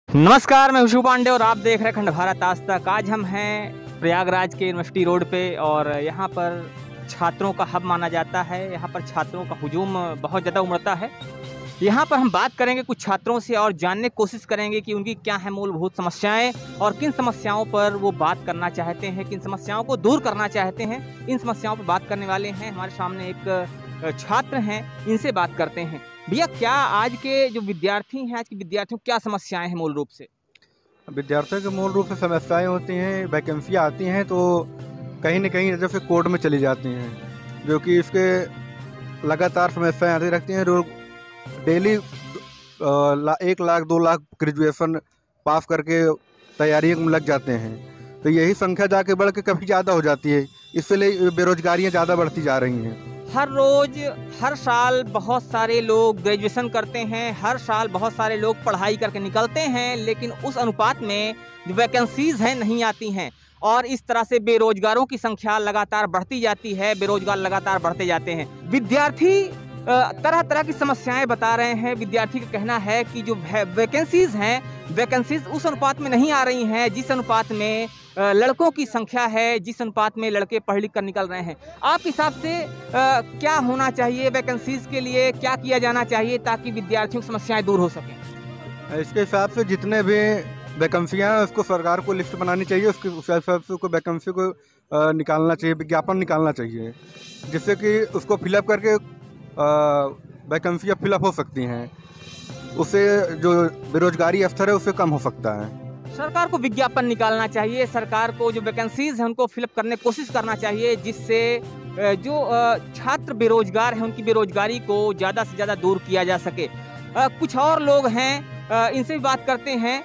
नमस्कार, मैं हुशू पांडे और आप देख रहे हैं खंड भारत आज तक। आज हम हैं प्रयागराज के यूनिवर्सिटी रोड पे और यहाँ पर छात्रों का हब माना जाता है। यहाँ पर छात्रों का हुजूम बहुत ज़्यादा उमड़ता है। यहाँ पर हम बात करेंगे कुछ छात्रों से और जानने की कोशिश करेंगे कि उनकी क्या है मूलभूत समस्याएं और किन समस्याओं पर वो बात करना चाहते हैं, किन समस्याओं को दूर करना चाहते हैं। इन समस्याओं पर बात करने वाले हैं। हमारे सामने एक छात्र हैं, इनसे बात करते हैं। भैया, क्या आज के जो विद्यार्थी हैं, आज के विद्यार्थियों को क्या समस्याएं हैं मूल रूप से? विद्यार्थियों के मूल रूप से समस्याएं होती हैं, वैकेंसियाँ आती हैं तो कहीं न कहीं जैसे कोर्ट में चली जाती हैं, जो कि इसके लगातार समस्याएं आती रहती हैं। लोग daily 1 lakh 2 lakh graduation pass करके तैयारियों में लग जाते हैं, तो यही संख्या जाके बढ़ के कभी ज़्यादा हो जाती है। इसलिए बेरोजगारियाँ ज़्यादा बढ़ती जा रही हैं। हर रोज हर साल बहुत सारे लोग ग्रेजुएशन करते हैं, हर साल बहुत सारे लोग पढ़ाई करके निकलते हैं, लेकिन उस अनुपात में जो वैकेंसीज हैं नहीं आती हैं और इस तरह से बेरोजगारों की संख्या लगातार बढ़ती जाती है, बेरोजगार लगातार बढ़ते जाते हैं। विद्यार्थी तरह तरह की समस्याएं बता रहे हैं। विद्यार्थी का कहना है कि जो वैकेंसीज हैं, वैकेंसीज उस अनुपात में नहीं आ रही हैं जिस अनुपात में लड़कों की संख्या है, जिस अनुपात में लड़के पढ़ लिख कर निकल रहे हैं। आपके हिसाब से क्या होना चाहिए वैकेंसीज के लिए, क्या किया जाना चाहिए ताकि विद्यार्थियों की समस्याएं दूर हो सकें? इसके हिसाब से जितने भी वैकेंसियाँ हैं उसको सरकार को लिस्ट बनानी चाहिए, उसके हिसाब से उसको वैकेंसी को निकालना चाहिए, विज्ञापन निकालना चाहिए, जिससे कि उसको फिलअप करके वैकेंसियाँ फिलअप हो सकती हैं। उससे जो बेरोजगारी स्तर है उससे कम हो सकता है। सरकार को विज्ञापन निकालना चाहिए, सरकार को जो वैकेंसीज हैं उनको फिलअप करने की कोशिश करना चाहिए, जिससे जो छात्र बेरोजगार हैं उनकी बेरोजगारी को ज़्यादा से ज़्यादा दूर किया जा सके। कुछ और लोग हैं, इनसे भी बात करते हैं,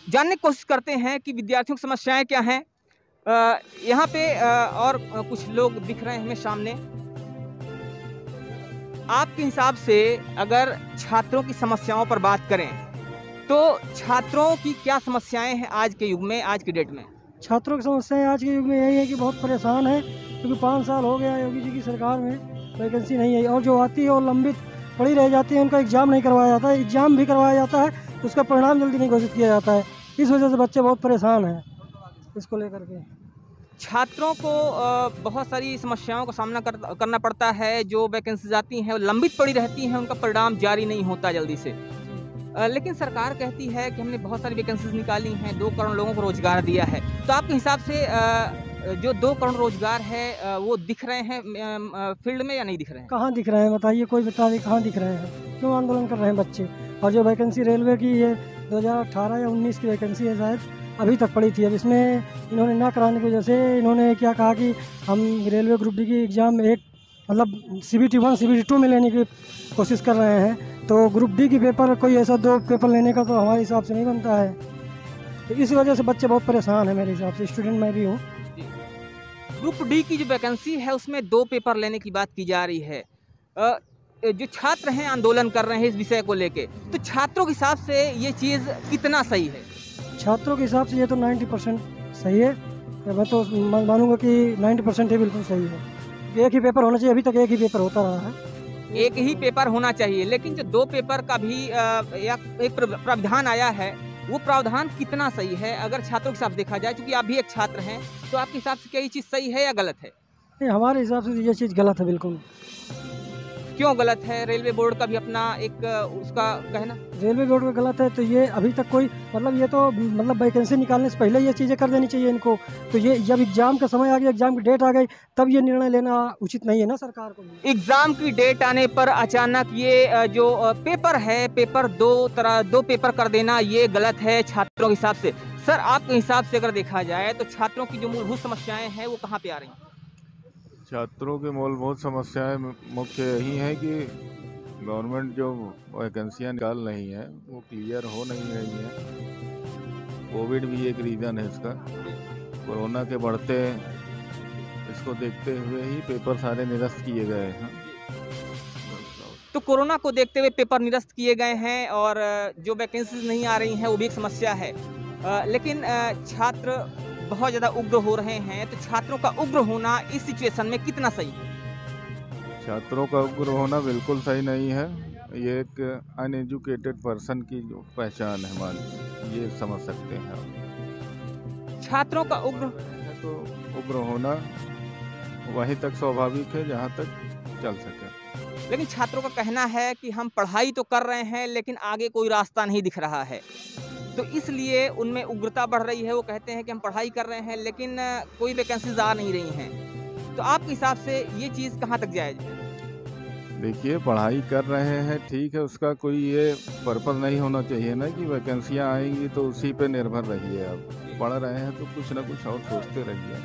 जानने की कोशिश करते हैं कि विद्यार्थियों की समस्याएं क्या हैं। यहाँ पे और कुछ लोग दिख रहे हैं हमें सामने। आपके हिसाब से अगर छात्रों की समस्याओं पर बात करें तो छात्रों की क्या समस्याएं हैं आज के युग में, आज की डेट में? छात्रों की समस्याएं आज के युग में यही है कि बहुत परेशान है, क्योंकि 5 साल हो गया योगी जी की सरकार में वैकेंसी नहीं है और जो आती है वो लंबित पड़ी रह जाती है। उनका एग्ज़ाम नहीं करवाया जाता है, एग्ज़ाम भी करवाया जाता है उसका परिणाम जल्दी नहीं घोषित किया जाता है। इस वजह से बच्चे बहुत परेशान हैं इसको लेकर के। छात्रों को बहुत सारी समस्याओं का सामना करना पड़ता है। जो वैकेंसीज आती हैं वो लंबित पड़ी रहती हैं, उनका परिणाम जारी नहीं होता जल्दी से। लेकिन सरकार कहती है कि हमने बहुत सारी वैकेंसीज निकाली हैं, 2 करोड़ लोगों को रोजगार दिया है। तो आपके हिसाब से जो 2 करोड़ रोजगार है वो दिख रहे हैं फील्ड में या नहीं दिख रहे हैं? कहाँ दिख रहे हैं बताइए, कोई बता दे कहाँ दिख रहे हैं? क्यों आंदोलन कर रहे हैं बच्चे? और जो वैकेंसी रेलवे की ये 2018 या 19 की वैकेंसी है शायद, अभी तक पड़ी थी। अब इसमें इन्होंने ना कराने की वजह से इन्होंने क्या कहा कि हम रेलवे ग्रुप डी की एग्ज़ाम एक मतलब CBT 1 CBT 2 में लेने की कोशिश कर रहे हैं। तो ग्रुप डी की पेपर कोई ऐसा 2 पेपर लेने का तो हमारे हिसाब से नहीं बनता है। तो इस वजह से बच्चे बहुत परेशान हैं मेरे हिसाब से, स्टूडेंट मैं भी हूँ। ग्रुप डी की जो वैकेंसी है उसमें 2 पेपर लेने की बात की जा रही है। जो छात्र हैं आंदोलन कर रहे हैं इस विषय को लेके, तो छात्रों के हिसाब से ये चीज़ कितना सही है? छात्रों के हिसाब से ये तो 90% सही है। मैं तो मानूंगा कि 90% ही बिल्कुल सही है। एक ही पेपर होना चाहिए, अभी तक एक ही पेपर होता रहा है। एक ही पेपर होना चाहिए, लेकिन जो 2 पेपर का भी एक प्रावधान आया है, वो प्रावधान कितना सही है अगर छात्रों के हिसाब से देखा जाए? क्योंकि आप भी एक छात्र हैं, तो आपके हिसाब से क्या ये चीज़ सही है या गलत है? नहीं, हमारे हिसाब से ये चीज़ गलत है बिल्कुल। क्यों गलत है? रेलवे बोर्ड का भी अपना एक उसका कहना। रेलवे बोर्ड का गलत है तो ये अभी तक कोई ये तो वैकेंसी निकालने से पहले ये चीज़ें कर देनी चाहिए इनको। तो ये जब एग्ज़ाम का समय आ गया, एग्ज़ाम की डेट आ गई, तब ये निर्णय लेना उचित नहीं है ना सरकार को। एग्ज़ाम की डेट आने पर अचानक ये जो पेपर है, पेपर 2 पेपर कर देना, ये गलत है छात्रों के हिसाब से। सर, आपके हिसाब से अगर देखा जाए तो छात्रों की जो मूलभूत समस्याएं हैं वो कहाँ पे आ रही हैं? छात्रों की मूलभूत समस्याएं मुख्य यही है कि गवर्नमेंट जो वैकेंसियाँ निकाल रही है वो क्लियर हो नहीं रही है। कोविड भी एक रीज़न है इसका। कोरोना के बढ़ते इसको देखते हुए ही पेपर सारे निरस्त किए गए हैं। तो कोरोना को देखते हुए पेपर निरस्त किए गए हैं और जो वैकेंसीज नहीं आ रही हैं वो भी एक समस्या है। लेकिन छात्र बहुत ज़्यादा उग्र हो रहे हैं, तो छात्रों का उग्र होना इस सिचुएशन में कितना सही है? छात्रों का उग्र होना बिल्कुल सही नहीं है। ये एक अनएजुकेटेड पर्सन की जो पहचान है, मान ये समझ सकते हैं आप। छात्रों का उग्र तो उग्र होना वहीं तक स्वाभाविक है जहाँ तक चल सके। लेकिन छात्रों का कहना है कि हम पढ़ाई तो कर रहे हैं लेकिन आगे कोई रास्ता नहीं दिख रहा है, तो इसलिए उनमें उग्रता बढ़ रही है। वो कहते हैं कि हम पढ़ाई कर रहे हैं लेकिन कोई वैकेंसीज आ नहीं रही हैं। तो आपके हिसाब से ये चीज़ कहाँ तक जायज़ है? देखिए, पढ़ाई कर रहे हैं ठीक है, उसका कोई ये पर्पज़ नहीं होना चाहिए ना कि वैकेंसियाँ आएंगी तो उसी पे निर्भर रहिए। आप पढ़ रहे हैं तो कुछ ना कुछ और सोचते रहिए।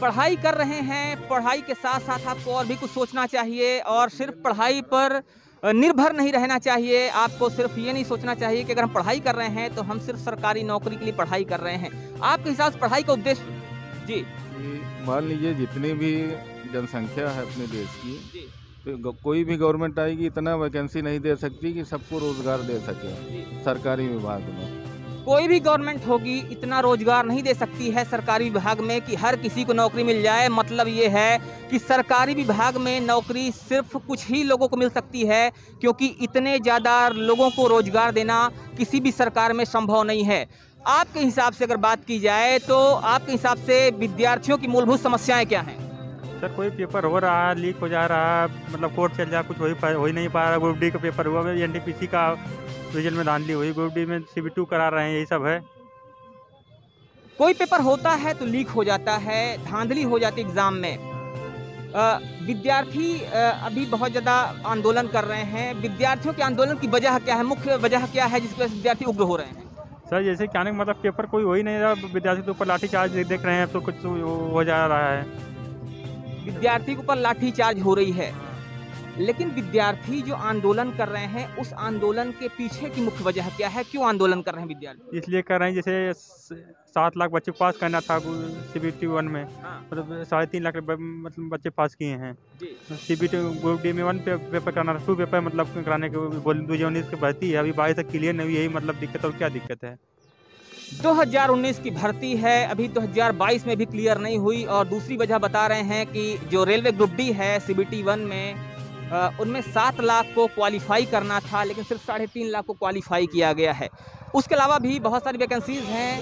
पढ़ाई कर रहे हैं, पढ़ाई के साथ साथ आपको और भी कुछ सोचना चाहिए और सिर्फ पढ़ाई पर निर्भर नहीं रहना चाहिए। आपको सिर्फ ये नहीं सोचना चाहिए कि अगर हम पढ़ाई कर रहे हैं तो हम सिर्फ सरकारी नौकरी के लिए पढ़ाई कर रहे हैं। आपके हिसाब से पढ़ाई का उद्देश्य जी मान लीजिए जितनी भी जनसंख्या है अपने देश की, तो कोई भी गवर्नमेंट आएगी इतना वैकेंसी नहीं दे सकती कि सबको रोजगार दे सके सरकारी विभाग में। कोई भी गवर्नमेंट होगी इतना रोजगार नहीं दे सकती है सरकारी विभाग में कि हर किसी को नौकरी मिल जाए। मतलब ये है कि सरकारी विभाग में नौकरी सिर्फ कुछ ही लोगों को मिल सकती है, क्योंकि इतने ज़्यादा लोगों को रोजगार देना किसी भी सरकार में संभव नहीं है। आपके हिसाब से अगर बात की जाए तो आपके हिसाब से विद्यार्थियों की मूलभूत समस्याएं क्या हैं? सर, कोई पेपर हो रहा है, लीक हो जा रहा है, मतलब कोर्ट चल जाए, कुछ हो ही नहीं पा रहा। ग्रुप डी का पेपर हुआ, एनटीपीसी का रिजल्ट में धांधली हुई, ग्रुप डी में CB2 करा रहे हैं, यही सब है। कोई पेपर होता है तो लीक हो जाता है, धांधली हो जाती है एग्जाम में। विद्यार्थी अभी बहुत ज़्यादा आंदोलन कर रहे हैं। विद्यार्थियों के आंदोलन की वजह क्या है, मुख्य वजह क्या है जिसकी वजह से विद्यार्थी उग्र हो रहे हैं? सर, जैसे क्या नहीं, मतलब पेपर कोई हो ही नहीं रहा, विद्यार्थी के ऊपर लाठीचार्ज देख रहे हैं, तो कुछ हो जा रहा है। विद्यार्थी के ऊपर लाठीचार्ज हो रही है, लेकिन विद्यार्थी जो आंदोलन कर रहे हैं उस आंदोलन के पीछे की मुख्य वजह क्या है? क्यों आंदोलन कर रहे हैं विद्यार्थी? इसलिए कर रहे हैं, जैसे 7 लाख बच्चे पास करना था CBT1 में, मतलब 3.5 लाख मतलब बच्चे पास किए हैं। CBT ग्रुप डी में 1 पेपर कराना था, 2 पेपर मतलब कराने के 2019 की भर्ती है, अभी 22 तक क्लियर नहीं हुई। यही मतलब दिक्कत, और क्या दिक्कत है? 2019 की भर्ती है, अभी 2022 में भी क्लियर नहीं हुई। और दूसरी वजह बता रहे हैं कि जो रेलवे ग्रुप डी है CBT1 में उनमें 7 लाख को क्वालिफाई करना था, लेकिन सिर्फ 3.5 लाख को क्वालिफाई किया गया है। उसके अलावा भी बहुत सारी वैकेंसीज हैं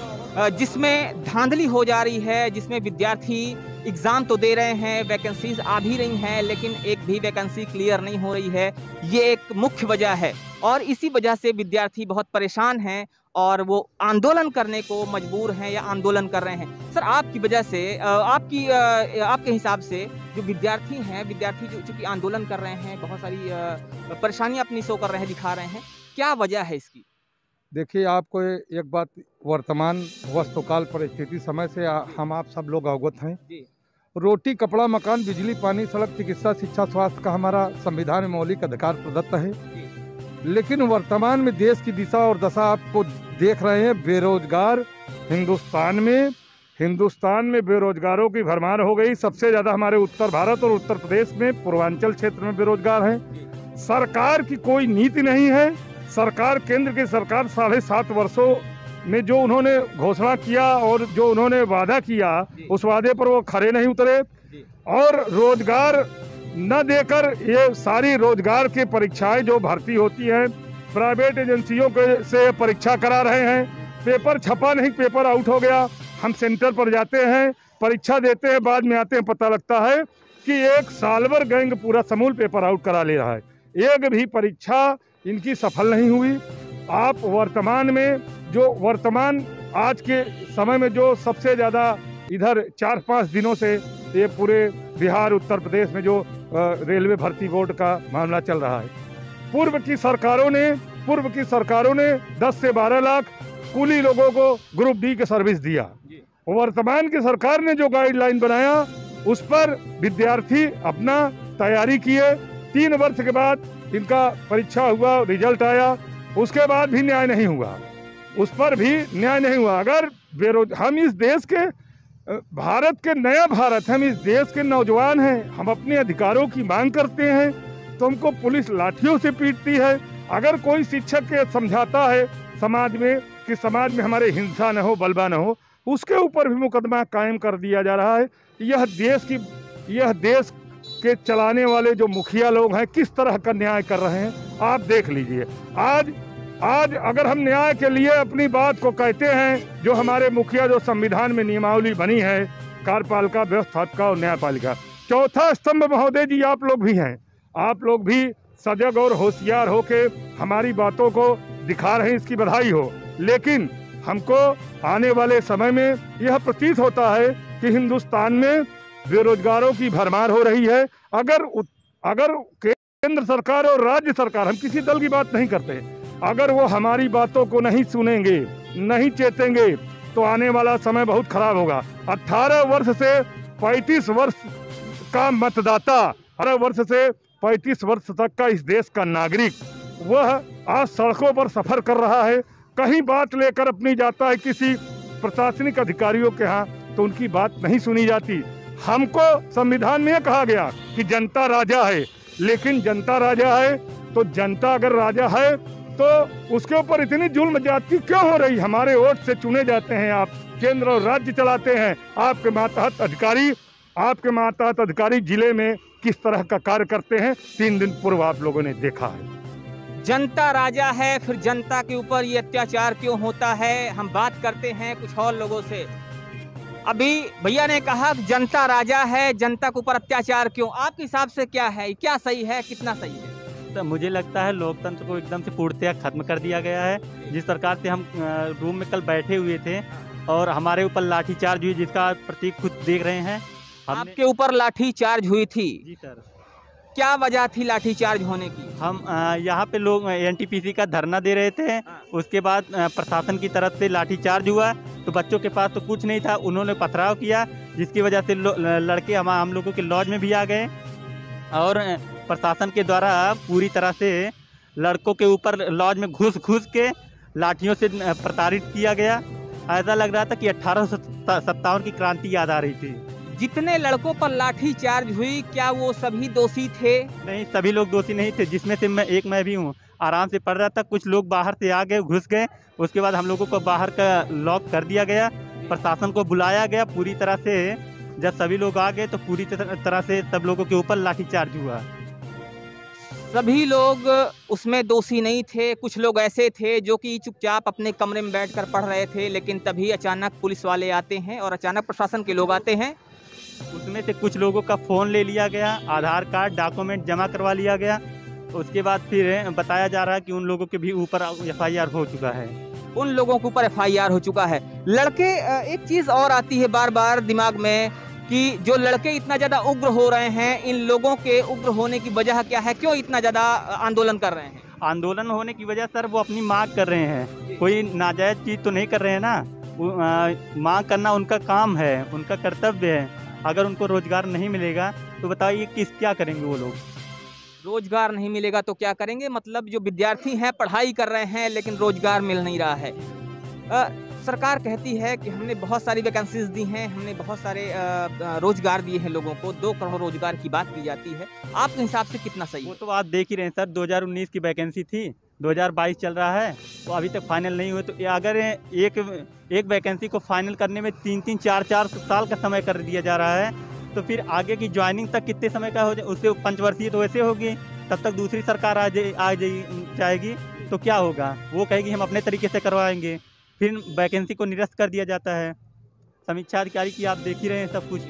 जिसमें धांधली हो जा रही है, जिसमें विद्यार्थी एग्ज़ाम तो दे रहे हैं, वैकेंसीज आ भी रही हैं, लेकिन एक भी वैकेंसी क्लियर नहीं हो रही है। ये एक मुख्य वजह है और इसी वजह से विद्यार्थी बहुत परेशान हैं और वो आंदोलन करने को मजबूर हैं या आंदोलन कर रहे हैं। सर, आपकी वजह से आपके हिसाब से जो विद्यार्थी हैं, विद्यार्थी जो चूँकि आंदोलन कर रहे हैं, बहुत सारी परेशानियाँ अपनी शो कर रहे हैं, दिखा रहे हैं, क्या वजह है इसकी? देखिए, आपको एक बात, वर्तमान वस्तुकाल परिस्थिति समय से हम आप सब लोग अवगत हैं। रोटी, कपड़ा, मकान, बिजली, पानी, सड़क, चिकित्सा, शिक्षा, स्वास्थ्य का हमारा संविधान में मौलिक अधिकार प्रदत्त है। लेकिन वर्तमान में देश की दिशा और दशा आपको देख रहे हैं। बेरोजगार हिंदुस्तान में बेरोजगारों की भरमार हो गई। सबसे ज़्यादा हमारे उत्तर भारत और उत्तर प्रदेश में, पूर्वांचल क्षेत्र में बेरोजगार हैं। सरकार की कोई नीति नहीं है। सरकार, केंद्र की सरकार 7.5 वर्षों में जो उन्होंने घोषणा किया और जो उन्होंने वादा किया, उस वादे पर वो खरे नहीं उतरे और रोजगार न देकर ये सारी रोजगार की परीक्षाएं जो भर्ती होती हैं प्राइवेट एजेंसियों से परीक्षा करा रहे हैं। पेपर छपा नहीं, पेपर आउट हो गया। हम सेंटर पर जाते हैं, परीक्षा देते हैं, बाद में आते हैं, पता लगता है कि एक सालभर गैंग पूरा समूल पेपर आउट करा ले रहा है। एक भी परीक्षा इनकी सफल नहीं हुई। आप वर्तमान आज के समय में जो सबसे ज़्यादा इधर 4-5 दिनों से ये पूरे बिहार, उत्तर प्रदेश में जो रेलवे भर्ती बोर्ड का मामला चल रहा है, पूर्व की सरकारों ने 10 से 12 लाख कुली लोगों को ग्रुप डी की सर्विस दिया। वर्तमान की सरकार ने जो गाइडलाइन बनाया उस पर विद्यार्थी अपना तैयारी किए। 3 वर्ष के बाद इनका परीक्षा हुआ, रिजल्ट आया, उसके बाद भी न्याय नहीं हुआ, उस पर भी न्याय नहीं हुआ। अगर हम इस देश के भारत के नया भारत, हम इस देश के नौजवान हैं, हम अपने अधिकारों की मांग करते हैं तो हमको पुलिस लाठियों से पीटती है। अगर कोई शिक्षक के समझाता है समाज में कि समाज में हमारे हिंसा न हो, बलवा न हो, उसके ऊपर भी मुकदमा कायम कर दिया जा रहा है। यह देश के चलाने वाले जो मुखिया लोग हैं किस तरह का न्याय कर रहे हैं आप देख लीजिए। आज अगर हम न्याय के लिए अपनी बात को कहते हैं, जो हमारे मुखिया जो संविधान में नियमावली बनी है, कार्यपालिका, व्यवस्थापिका और न्यायपालिका, चौथा स्तंभ महोदय जी आप लोग भी हैं। आप लोग भी सजग और होशियार होके हमारी बातों को दिखा रहे हैं, इसकी बधाई हो। लेकिन हमको आने वाले समय में यह प्रतीत होता है कि हिंदुस्तान में बेरोजगारों की भरमार हो रही है। अगर केंद्र सरकार और राज्य सरकार, हम किसी दल की बात नहीं करते, अगर वो हमारी बातों को नहीं सुनेंगे, नहीं चेतेंगे, तो आने वाला समय बहुत खराब होगा। 18 वर्ष से 35 वर्ष का मतदाता, 18 वर्ष से 35 वर्ष तक का इस देश का नागरिक, वह आज सड़कों पर सफर कर रहा है। कहीं बात लेकर अपनी जाता है किसी प्रशासनिक अधिकारियों के यहाँ, तो उनकी बात नहीं सुनी जाती। हमको संविधान में कहा गया कि जनता राजा है, लेकिन जनता राजा है तो जनता अगर राजा है तो उसके ऊपर इतनी जुल्म ज्यादती क्यों हो रही? हमारे वोट से चुने जाते हैं, आप केंद्र और राज्य चलाते हैं, आपके मातहत अधिकारी जिले में किस तरह का कार्य करते हैं 3 दिन पूर्व आप लोगों ने देखा है। जनता राजा है, फिर जनता के ऊपर ये अत्याचार क्यों होता है? हम बात करते हैं कुछ और लोगों से। अभी भैया ने कहा जनता राजा है, जनता के ऊपर अत्याचार क्यों? आपके हिसाब से क्या है, क्या सही है, कितना सही है? तो मुझे लगता है लोकतंत्र को एकदम से पूर्णतया खत्म कर दिया गया है। जिस प्रकार से हम रूम में कल बैठे हुए थे और हमारे ऊपर लाठीचार्ज हुई, जिसका प्रतीक खुद देख रहे हैं। आपके ऊपर लाठीचार्ज हुई थी? जी सर। क्या वजह थी लाठीचार्ज होने की? हम यहाँ पे लोग एनटीपीसी का धरना दे रहे थे, उसके बाद प्रशासन की तरफ से लाठीचार्ज हुआ। तो बच्चों के पास तो कुछ नहीं था, उन्होंने पथराव किया, जिसकी वजह से लड़के हम लोगों के लॉज में भी आ गए और प्रशासन के द्वारा पूरी तरह से लड़कों के ऊपर लॉज में घुस के लाठियों से प्रताड़ित किया गया। ऐसा लग रहा था कि 1857 की क्रांति याद आ रही थी। जितने लड़कों पर लाठीचार्ज हुई, क्या वो सभी दोषी थे? नहीं, सभी लोग दोषी नहीं थे, जिसमें से मैं भी हूँ। आराम से पढ़ रहा था, कुछ लोग बाहर से आ गए, घुस गए, उसके बाद हम लोगों को बाहर का लॉक कर दिया गया, प्रशासन को बुलाया गया पूरी तरह से। जब सभी लोग आ गए तो पूरी तरह से सब लोगों के ऊपर लाठीचार्ज हुआ। सभी लोग उसमें दोषी नहीं थे, कुछ लोग ऐसे थे जो कि चुपचाप अपने कमरे में बैठकर पढ़ रहे थे, लेकिन तभी अचानक पुलिस वाले आते हैं और अचानक प्रशासन के लोग आते हैं। उसमें से कुछ लोगों का फ़ोन ले लिया गया, आधार कार्ड, डॉक्यूमेंट जमा करवा लिया गया। उसके बाद फिर बताया जा रहा है कि उन लोगों के भी ऊपर FIR हो चुका है। उन लोगों के ऊपर FIR हो चुका है। लड़के, एक चीज़ और आती है बार बार दिमाग में कि जो लड़के इतना ज़्यादा उग्र हो रहे हैं, इन लोगों के उग्र होने की वजह क्या है? क्यों इतना ज़्यादा आंदोलन कर रहे हैं? आंदोलन होने की वजह सर वो अपनी मांग कर रहे हैं, कोई नाजायज़ चीज़ तो नहीं कर रहे हैं ना। मांग करना उनका काम है, उनका कर्तव्य है। अगर उनको रोजगार नहीं मिलेगा तो बताइए क्या करेंगे वो लोग? रोजगार नहीं मिलेगा तो क्या करेंगे? मतलब जो विद्यार्थी हैं पढ़ाई कर रहे हैं लेकिन रोजगार मिल नहीं रहा है। सरकार कहती है कि हमने बहुत सारी वैकेंसीज दी हैं, हमने बहुत सारे रोजगार दिए हैं लोगों को, 2 करोड़ रोजगार की बात की जाती है। आपके हिसाब से कितना सही? वो तो आप देख ही रहे हैं सर, 2019 की वैकेंसी थी, 2022 चल रहा है, तो अभी तक फाइनल नहीं हुए। तो अगर एक वैकेंसी को फाइनल करने में 3-3, 4-4 साल का समय कर दिया जा रहा है, तो फिर आगे की ज्वाइनिंग तक कितने समय का हो जाए? उससे पंचवर्षीय तो वैसे होगी, तब तक दूसरी सरकार आ जाएगी, तो क्या होगा? वो कहेगी हम अपने तरीके से करवाएंगे, फिर वैकेंसी को निरस्त कर दिया जाता है। समीक्षा अधिकारी की आप देख ही रहे हैं सब कुछ।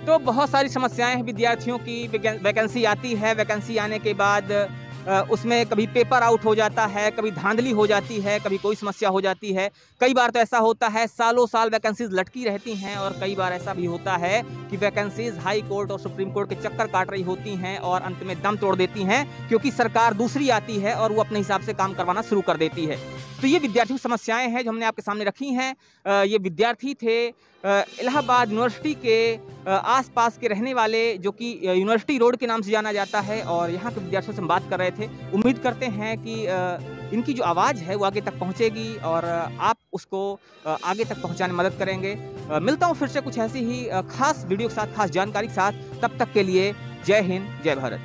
तो बहुत सारी समस्याएं हैं विद्यार्थियों की। वैकेंसी आती है, वैकेंसी आने के बाद उसमें कभी पेपर आउट हो जाता है, कभी धांधली हो जाती है, कभी कोई समस्या हो जाती है। कई बार तो ऐसा होता है सालों साल वैकेंसीज लटकी रहती हैं, और कई बार ऐसा भी होता है कि वैकेंसीज हाई कोर्ट और सुप्रीम कोर्ट के चक्कर काट रही होती हैं और अंत में दम तोड़ देती हैं, क्योंकि सरकार दूसरी आती है और वो अपने हिसाब से काम करवाना शुरू कर देती है। तो ये विद्यार्थियों की समस्याएं हैं जो हमने आपके सामने रखी हैं। ये विद्यार्थी थे इलाहाबाद यूनिवर्सिटी के आसपास के रहने वाले, जो कि यूनिवर्सिटी रोड के नाम से जाना जाता है, और यहाँ के विद्यार्थियों से हम बात कर रहे थे। उम्मीद करते हैं कि इनकी जो आवाज़ है वो आगे तक पहुंचेगी और आप उसको आगे तक पहुंचाने में मदद करेंगे। मिलता हूं फिर से कुछ ऐसी ही खास वीडियो के साथ, खास जानकारी के साथ। तब तक के लिए जय हिंद, जय भारत।